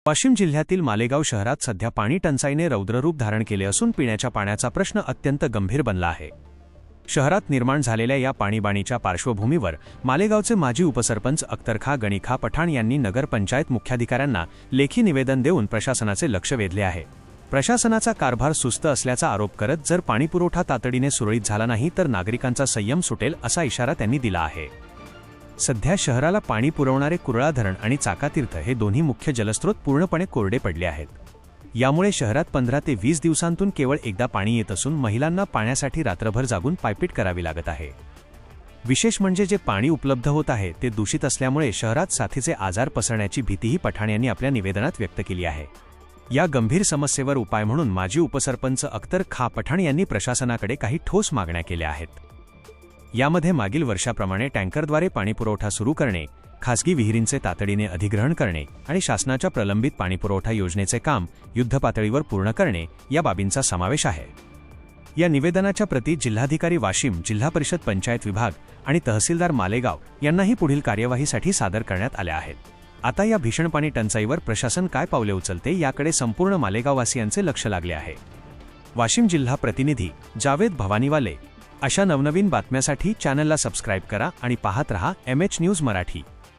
वाशिम जिल्ह्यातील मालेगाव शहरात सध्या पाणी टंचाईने रौद्ररूप धारण केले असून पिण्याच्या पाण्याचा प्रश्न अत्यंत गंभीर बनला आहे। शहरात निर्माण झालेल्या या पाणीबाणीच्या पार्श्वभूमीवर मालेगावचे माजी उपसरपंच अख्तरखा गणिखा पठाण यांनी नगरपंचायत मुख्याधिकाऱ्यांना लेखी निवेदन देऊन प्रशासनाचे लक्ष वेधले आहे। प्रशासनाचा कारभार सुस्त असल्याचा आरोप करत जर पाणीपुरवठा तातडीने सुरळीत झाला नाही तर नागरिकांचा संयम सुटेल असा इशारा त्यांनी दिला आहे। सध्या शहराला पाणी पुरवणारे कुरळा धरण आणि चाकातीर्थ हे दोन्ही मुख्य जलस्रोत पूर्णपणे कोरडे पडले आहेत। यामुळे शहरात 15 ते 20 दिवसांतून केवळ एकदा पाणी येत असून महिलांना पाण्यासाठी रात्रभर जागून पायपीट करावी लागत आहे। विशेष म्हणजे जे पाणी उपलब्ध होत आहे ते दूषित असल्यामुळे शहरात साथीचे आजार पसरण्याची भीतीही पठाण यांनी आपल्या निवेदनात व्यक्त केली आहे। या गंभीर समस्येवर उपाय म्हणून माजी उपसरपंच अख्तरखा पठाण यांनी प्रशासनाकडे काही ठोस मागण्या केल्या आहेत। यामध्ये मागील वर्षाप्रमाणे टँकरद्वारे पाणीपुरवठा सुरू करणे, खासगी विहिरींचे तातडीने अधिग्रहण करणे आणि शासनाच्या प्रलंबित पाणीपुरवठा योजनेचे काम युद्धपातळीवर पूर्ण करणे या बाबींचा समावेश आहे। या निवेदनाच्या प्रती जिल्हाधिकारी वाशिम, जिल्हा परिषद पंचायत विभाग आणि तहसीलदार मालेगाव यांनाही पुढील कार्यवाहीसाठी सादर करण्यात आल्या आहेत। आता या भीषण पाणी टंचाईवर प्रशासन काय पावले उचलते याकडे संपूर्ण मालेगाववासियांचे लक्ष लागले आहे। वाशिम जिल्हा प्रतिनिधी जावेद भवानीवाले। अशा नवनवीन बातम्यांसाठी चॅनलला सबस्क्राइब करा आणि पाहत रहा MH न्यूज मराठी।